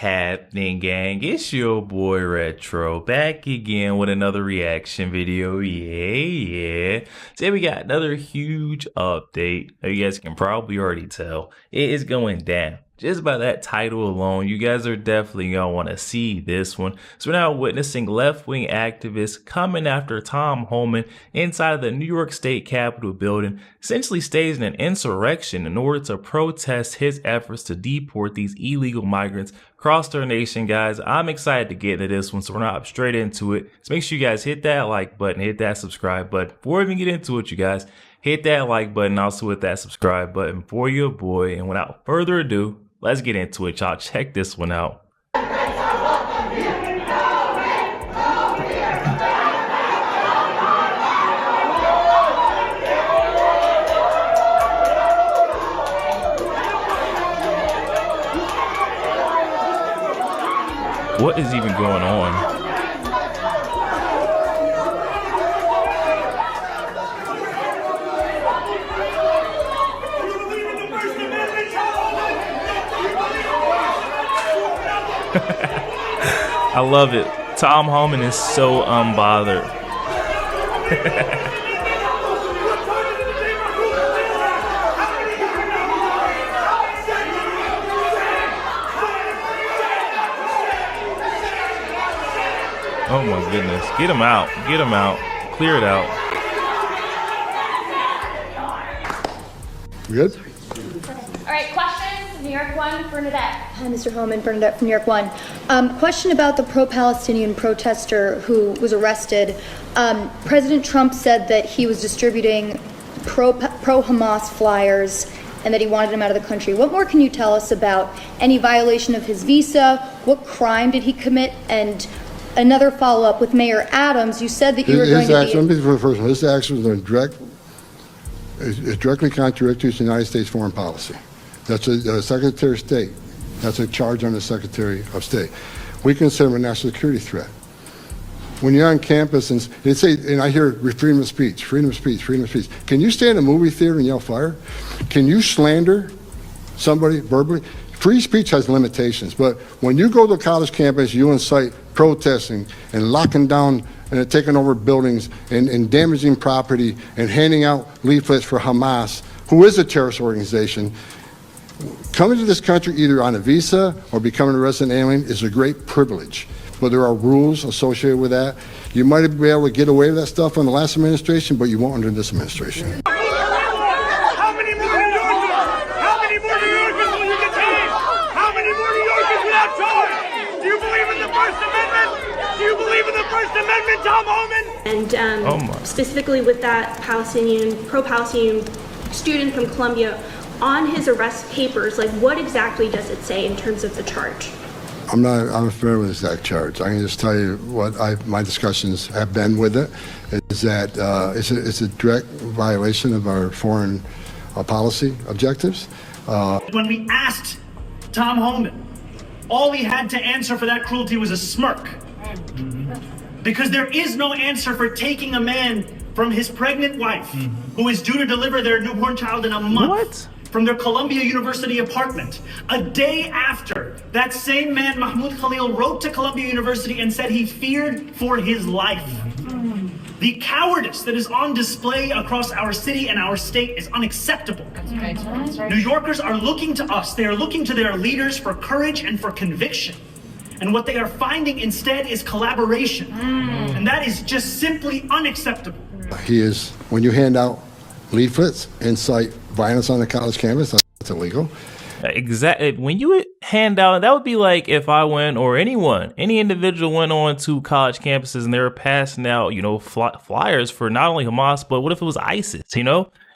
happening, gang? It's your boy Retro back again with another reaction video. Yeah. Today we got another huge update. You guys can probably already tell it is going down. Just by that title alone, you guys are definitely gonna want to see this one. So we're now witnessing left-wing activists coming after Tom Homan inside of the New York State Capitol building, essentially staging an insurrection in order to protest his efforts to deport these illegal migrants across our nation, guys. I'm excited to get into this one, so we're gonna hop straight into it. So make sure you guys hit that like button, hit that subscribe button. Before we even get into it, you guys, hit that like button, also hit that subscribe button for your boy. And without further ado, let's get into it, y'all. Check this one out. What is even going on? I love it. Tom Homan is so unbothered. Oh my goodness. Get him out. Get him out. Clear it out. Good? All right, questions? New York 1, Bernadette. Hi, Mr. Homan, Bernadette from New York 1. Question about the pro-Palestinian protester who was arrested. President Trump said that he was distributing pro-Hamas flyers and that he wanted him out of the country. What more can you tell us about any violation of his visa? What crime did he commit? And another follow-up with Mayor Adams, you said that you were going to be... Let me be the first one. His actions are directly contradictory to the United States foreign policy. That's a Secretary of State. That's a charge on the Secretary of State. We consider him a national security threat. When you're on campus and they say, and I hear freedom of speech, freedom of speech, freedom of speech. Can you stay in a movie theater and yell fire? Can you slander somebody verbally? Free speech has limitations, but when you go to a college campus, you incite protesting and locking down and taking over buildings and damaging property and handing out leaflets for Hamas, who is a terrorist organization. Coming to this country either on a visa or becoming a resident alien is a great privilege, but there are rules associated with that. You might be able to get away with that stuff in the last administration, but you won't under this administration. How many more New Yorkers? How many more New Yorkers will you detain? How many more New Yorkers without charge? Do you believe in the First Amendment? Do you believe in the First Amendment, Tom Homan? And specifically with that pro-Palestinian student from Columbia, on his arrest papers, like what exactly does it say in terms of the charge? I'm familiar with the exact charge. I can just tell you what my discussions have been with it, is that it's a direct violation of our foreign policy objectives. When we asked Tom Homan, all he had to answer for that cruelty was a smirk. Because there is no answer for taking a man from his pregnant wife, who is due to deliver their newborn child in a month, from their Columbia University apartment, a day after that same man, Mahmoud Khalil, wrote to Columbia University and said he feared for his life. The cowardice that is on display across our city and our state is unacceptable. That's right. New Yorkers are looking to us. They are looking to their leaders for courage and for conviction. And what they are finding instead is collaboration. And that is just simply unacceptable. When you hand out leaflets, incite violence on the college campus, that's illegal. Exactly. When you hand out, that would be like if I went, or any individual went on to college campuses and they were passing out, flyers for not only Hamas, but what if it was ISIS,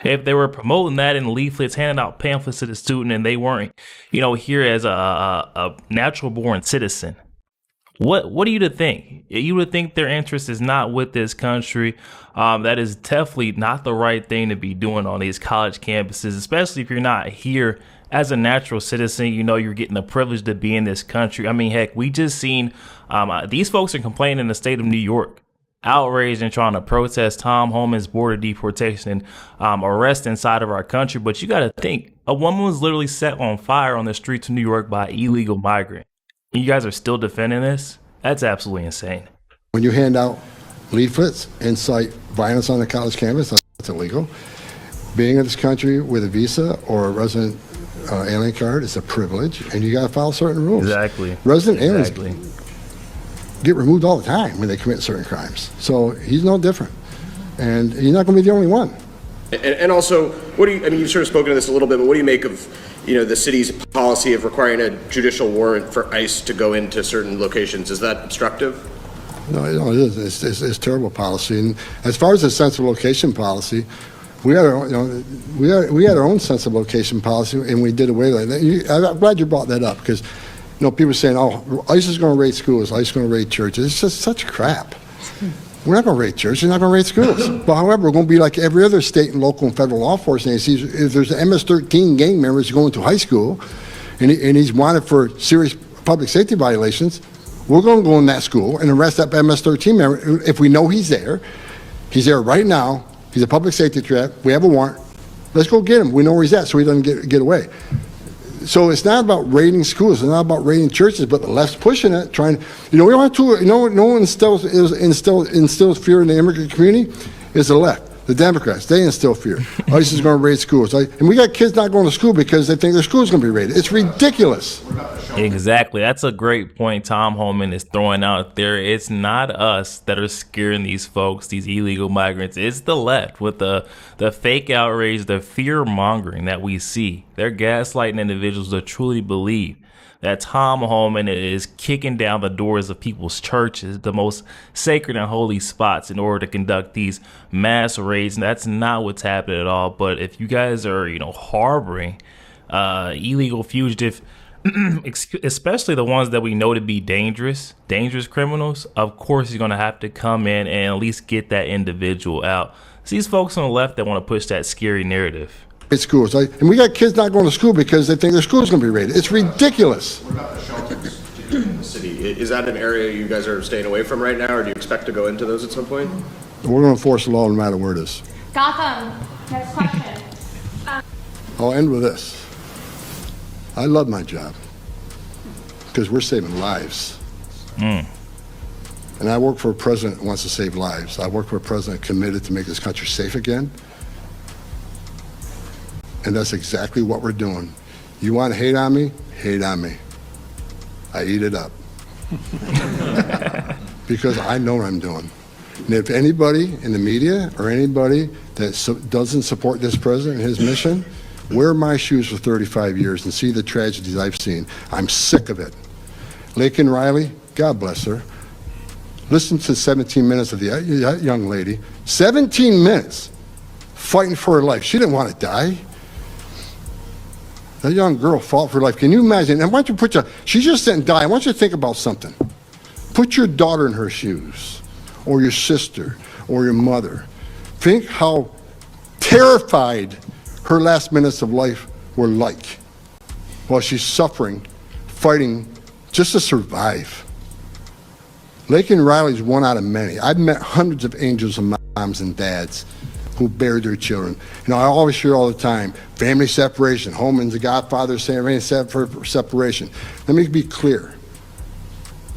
If they were promoting that in leaflets, handing out pamphlets to the student, and they weren't, here as a natural born citizen. What do you think? You would think their interest is not with this country. That is definitely not the right thing to be doing on these college campuses, especially if you're not here as a natural citizen. You're getting the privilege to be in this country. I mean, heck, we just seen these folks are complaining in the state of New York, outraged and trying to protest Tom Homan's border deportation and arrest inside of our country. But you got to think, a woman was literally set on fire on the streets of New York by an illegal migrant. You guys are still defending this? That's absolutely insane. When you hand out leaflets, incite violence on the college campus, that's illegal. Being in this country with a visa or a resident alien card is a privilege, and you got to follow certain rules. Exactly. Resident aliens get removed all the time when they commit certain crimes. So he's no different, and he's not going to be the only one. And also, what do you? I mean, you've sort of spoken to this a little bit, but what do you make of, the city's policy of requiring a judicial warrant for ICE to go into certain locations? Is that obstructive? No, it is. It's terrible policy. And as far as the sense of location policy, we had our own sense of location policy, and we did away with it. I'm glad you brought that up, because people are saying, "Oh, ICE is going to raid schools. ICE is going to raid churches." It's just such crap. We're not going to raid churches. We're not going to raid schools. But however, we're going to be like every other state and local and federal law enforcement agencies. If there's an MS-13 gang member who's going to high school, and he's wanted for serious public safety violations, we're going to go in that school and arrest that MS-13 member if we know he's there. He's there right now. He's a public safety threat. We have a warrant. Let's go get him. We know where he's at, so he doesn't get away. So it's not about raiding schools. It's not about raiding churches, but the left's pushing it, trying. We want to. No one instills fear in the immigrant community. Is the left, the Democrats. They instill fear. ICE is going to raid schools, and we got kids not going to school because they think their school's going to be raided. It's ridiculous. Exactly. That's a great point Tom Homan is throwing out there. It's not us that are scaring these folks, these illegal migrants. It's the left with the fake outrage, the fear mongering that we see. They're gaslighting individuals to truly believe that Tom Homan is kicking down the doors of people's churches, the most sacred and holy spots, in order to conduct these mass raids. And that's not what's happening at all. But if you guys are, harboring illegal fugitive, especially the ones that we know to be dangerous criminals, of course you're going to have to come in and at least get that individual out. It's these folks on the left that want to push that scary narrative. It's schools, and we got kids not going to school because they think their school's going to be raided. It's ridiculous. What about the shelters in the city? Is that an area you guys are staying away from right now, or do you expect to go into those at some point? We're going to enforce the law no matter where it is. Gotham, next question. I'll end with this. I love my job because we're saving lives. And I work for a president who wants to save lives. I work for a president committed to make this country safe again. And that's exactly what we're doing. You want to hate on me? Hate on me. I eat it up. Because I know what I'm doing. And if anybody in the media or anybody that doesn't support this president and his mission, wear my shoes for 35 years and see the tragedies I've seen. I'm sick of it. Lakin Riley, God bless her. Listen to 17 minutes of that young lady. 17 minutes fighting for her life. She didn't want to die. That young girl fought for her life. Can you imagine? And why don't you she just didn't die. I want you to think about something. Put your daughter in her shoes, or your sister, or your mother. Think how terrified her last minutes of life were like while she's suffering, fighting just to survive. Lakin Riley's one out of many. I've met hundreds of angels and moms and dads who buried their children. I always hear all the time, family separation. Homan's the godfather saying separation. Let me be clear.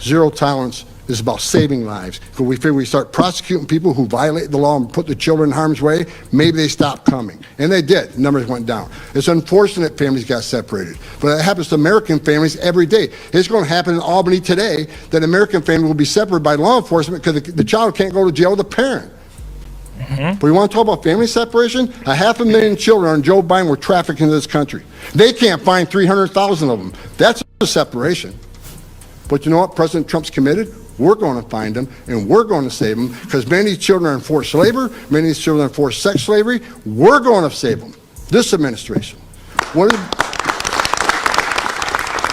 Zero tolerance is about saving lives. If we figure we start prosecuting people who violate the law and put the children in harm's way, maybe they stop coming. And they did. The numbers went down. It's unfortunate families got separated. But it happens to American families every day. It's going to happen in Albany today that an American family will be separated by law enforcement because the child can't go to jail with the parent. But we want to talk about family separation? 500,000 children on Joe Biden were trafficked into this country. They can't find 300,000 of them. That's a separation. But you know what President Trump's committed? We're going to find them, and we're going to save them, because many of these children are in forced labor, many of these children are in forced sex slavery. We're going to save them. This administration. What is...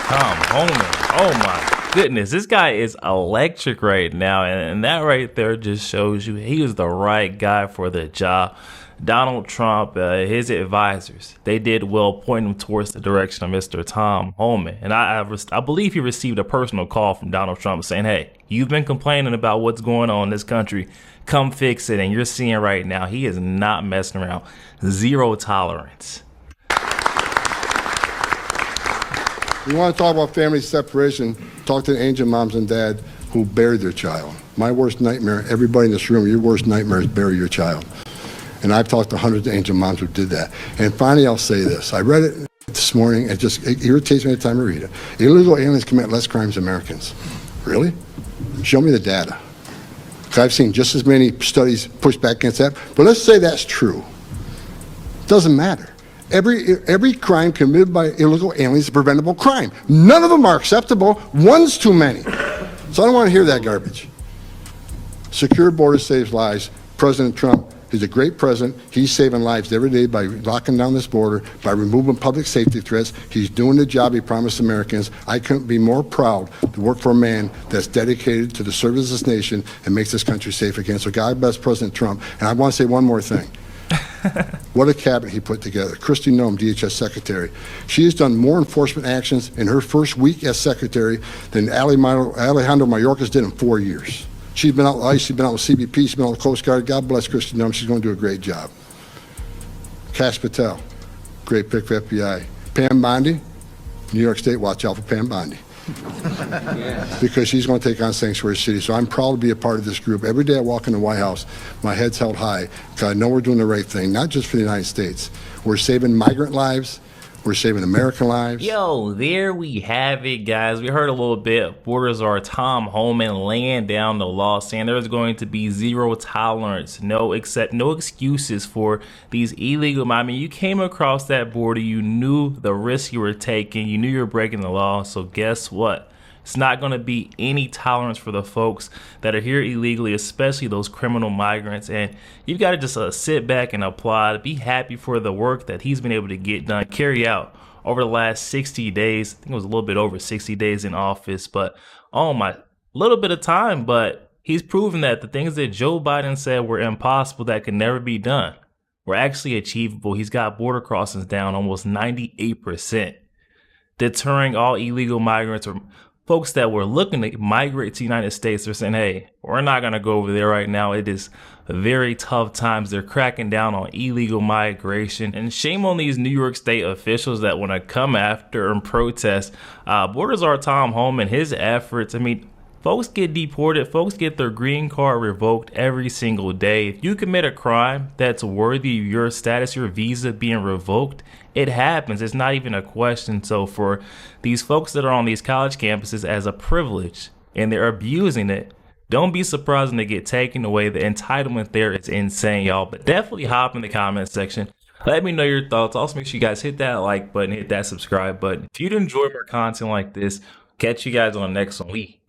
Tom Homan. Oh my goodness, this guy is electric right now, and that right there just shows you he is the right guy for the job. Donald Trump, his advisors, they did well pointing him towards the direction of Mr. Tom Homan. And I believe he received a personal call from Donald Trump saying, hey, you've been complaining about what's going on in this country. Come fix it. And you're seeing right now, he is not messing around. Zero tolerance. You want to talk about family separation, talk to the angel moms and dad who buried their child. My worst nightmare, everybody in this room, your worst nightmare is bury your child. And I've talked to hundreds of angel moms who did that. And finally, I'll say this. I read it this morning. It irritates me every time I read it. Illegal aliens commit less crimes than Americans. Really? Show me the data. I've seen just as many studies push back against that. But let's say that's true. Doesn't matter. Every crime committed by illegal aliens is a preventable crime. None of them are acceptable. One's too many. So I don't want to hear that garbage. Secure border saves lives. President Trump is a great president. He's saving lives every day by locking down this border, by removing public safety threats. He's doing the job he promised Americans. I couldn't be more proud to work for a man that's dedicated to the service of this nation and makes this country safe again. So God bless President Trump. And I want to say one more thing. What a cabinet he put together. Kristi Noem, DHS Secretary. She has done more enforcement actions in her first week as Secretary than Alejandro Mayorkas did in 4 years. She's been out with ICE, she's been out with CBP, she's been out with the Coast Guard. God bless Kristi Noem. She's going to do a great job. Kash Patel, great pick for FBI. Pam Bondi, New York State, watch out for Pam Bondi. Because she's going to take on Sanctuary City. So I'm proud to be a part of this group. Every day I walk in the White House, my head's held high because I know we're doing the right thing, not just for the United States. We're saving migrant lives. We're saving American lives. Yo, there we have it, guys. We heard a little bit. Border Czar Tom Homan laying down the law, saying there's going to be zero tolerance, no excuses for these illegal. I mean, you came across that border, you knew the risk you were taking, you knew you were breaking the law. So guess what? It's not going to be any tolerance for the folks that are here illegally, especially those criminal migrants. And you've got to just sit back and applaud, be happy for the work that he's been able to get done, carry out over the last 60 days. I think it was a little bit over 60 days in office, but little bit of time. But he's proven that the things that Joe Biden said were impossible, that could never be done, were actually achievable. He's got border crossings down almost 98%, deterring all illegal migrants or folks that were looking to migrate to the United States. They're saying, hey, we're not going to go over there right now. It is very tough times. They're cracking down on illegal migration. And shame on these New York State officials that want to come after and protest Border Czar Tom Homan, his efforts. I mean, folks get deported. Folks get their green card revoked every single day. If you commit a crime that's worthy of your status, your visa being revoked, it happens. It's not even a question. So for these folks that are on these college campuses as a privilege and they're abusing it, don't be surprised when they get taken away. The entitlement there is insane, y'all. But definitely hop in the comment section. Let me know your thoughts. Also, make sure you guys hit that like button, hit that subscribe button. If you'd enjoy more content like this, catch you guys on the next one. We